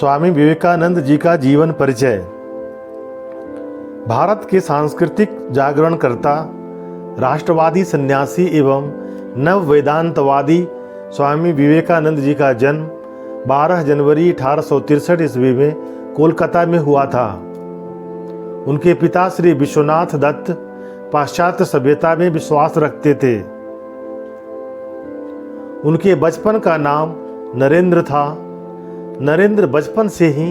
स्वामी विवेकानंद जी का जीवन परिचय। भारत के सांस्कृतिक जागरणकर्ता, राष्ट्रवादी सन्यासी एवं नव वेदांतवादी स्वामी विवेकानंद जी का जन्म 12 जनवरी 1863 ईस्वी में कोलकाता में हुआ था। उनके पिता श्री विश्वनाथ दत्त पाश्चात्य सभ्यता में विश्वास रखते थे। उनके बचपन का नाम नरेंद्र था। नरेंद्र बचपन से ही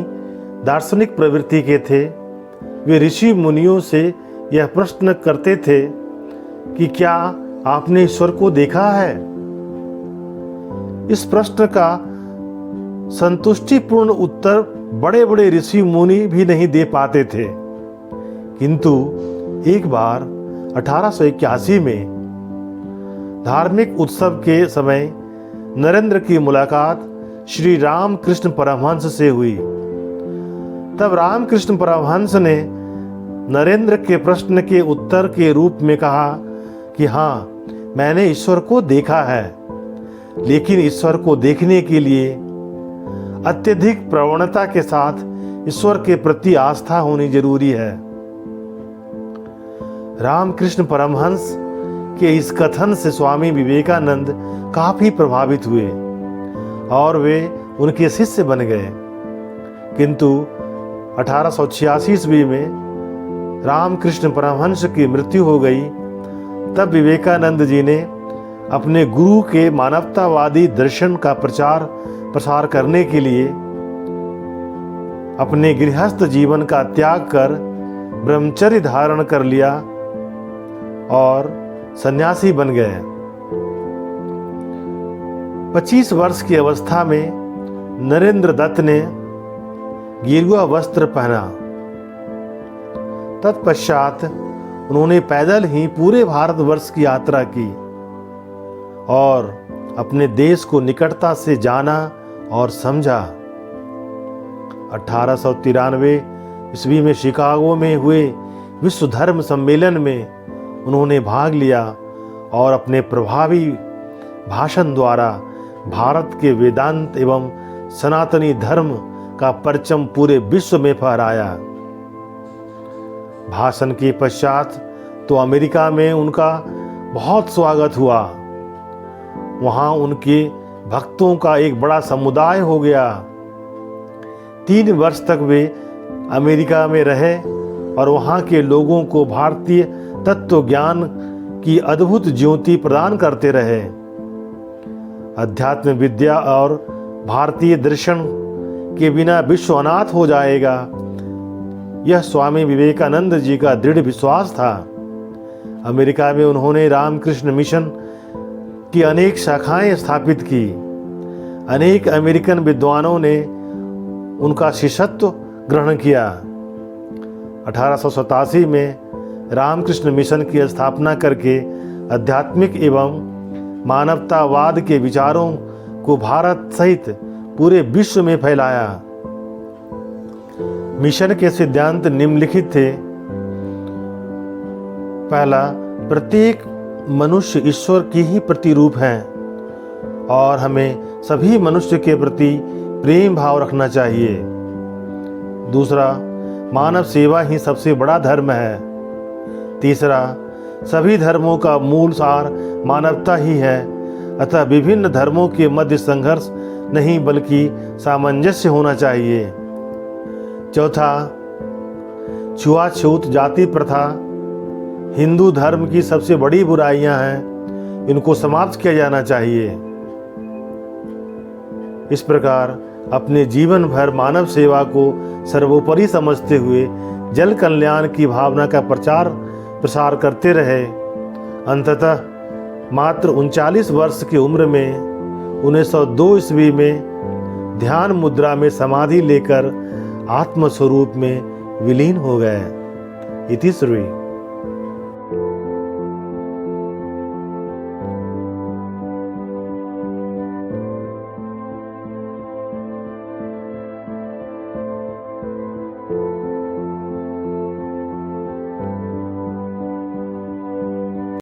दार्शनिक प्रवृत्ति के थे। वे ऋषि मुनियों से यह प्रश्न करते थे कि क्या आपने ईश्वर को देखा है। इस प्रश्न का संतुष्टिपूर्ण उत्तर बड़े बड़े ऋषि मुनि भी नहीं दे पाते थे। किंतु एक बार 1881 में धार्मिक उत्सव के समय नरेंद्र की मुलाकात श्री रामकृष्ण परमहंस से हुई। तब रामकृष्ण परमहंस ने नरेंद्र के प्रश्न के उत्तर के रूप में कहा कि हाँ, मैंने ईश्वर को देखा है, लेकिन ईश्वर को देखने के लिए अत्यधिक प्रवणता के साथ ईश्वर के प्रति आस्था होनी जरूरी है। रामकृष्ण परमहंस के इस कथन से स्वामी विवेकानंद काफी प्रभावित हुए और वे उनके शिष्य बन गए। किंतु 1886 ईस्वी में रामकृष्ण परमहंस की मृत्यु हो गई। तब विवेकानंद जी ने अपने गुरु के मानवतावादी दर्शन का प्रचार प्रसार करने के लिए अपने गृहस्थ जीवन का त्याग कर ब्रह्मचर्य धारण कर लिया और सन्यासी बन गए। 25 वर्ष की अवस्था में नरेंद्र दत्त ने गेरुआ वस्त्र पहना। तत्पश्चात उन्होंने पैदल ही पूरे भारतवर्ष की यात्रा की और अपने देश को निकटता से जाना और समझा। 1893 ईस्वी में शिकागो में हुए विश्व धर्म सम्मेलन में उन्होंने भाग लिया और अपने प्रभावी भाषण द्वारा भारत के वेदांत एवं सनातनी धर्म का परचम पूरे विश्व में फहराया। भाषण के पश्चात तो अमेरिका में उनका बहुत स्वागत हुआ। वहां उनके भक्तों का एक बड़ा समुदाय हो गया। 3 वर्ष तक वे अमेरिका में रहे और वहां के लोगों को भारतीय तत्व ज्ञान की अद्भुत ज्योति प्रदान करते रहे। अध्यात्म विद्या और भारतीय दर्शन के बिना विश्व अनाथ हो जाएगा, यह स्वामी विवेकानंद जी का दृढ़ विश्वास था। अमेरिका में उन्होंने रामकृष्ण मिशन की अनेक शाखाएं स्थापित की। अनेक अमेरिकन विद्वानों ने उनका शिष्यत्व ग्रहण किया। 1887 में रामकृष्ण मिशन की स्थापना करके आध्यात्मिक एवं मानवतावाद के विचारों को भारत सहित पूरे विश्व में फैलाया। मिशन के सिद्धांत निम्नलिखित थे। पहला, प्रत्येक मनुष्य ईश्वर की ही प्रतिरूप है और हमें सभी मनुष्य के प्रति प्रेम भाव रखना चाहिए। दूसरा, मानव सेवा ही सबसे बड़ा धर्म है। तीसरा, सभी धर्मों का मूल सार मानवता ही है, अतः विभिन्न धर्मों के मध्य संघर्ष नहीं बल्कि सामंजस्य होना चाहिए। चौथा, छुआछूत, जाति प्रथा हिंदू धर्म की सबसे बड़ी बुराइयां हैं, इनको समाप्त किया जाना चाहिए। इस प्रकार अपने जीवन भर मानव सेवा को सर्वोपरि समझते हुए जल कल्याण की भावना का प्रचार प्रसार करते रहे। अंततः मात्र 39 वर्ष की उम्र में 1902 ईस्वी में ध्यान मुद्रा में समाधि लेकर आत्मस्वरूप में विलीन हो गए। इति श्री।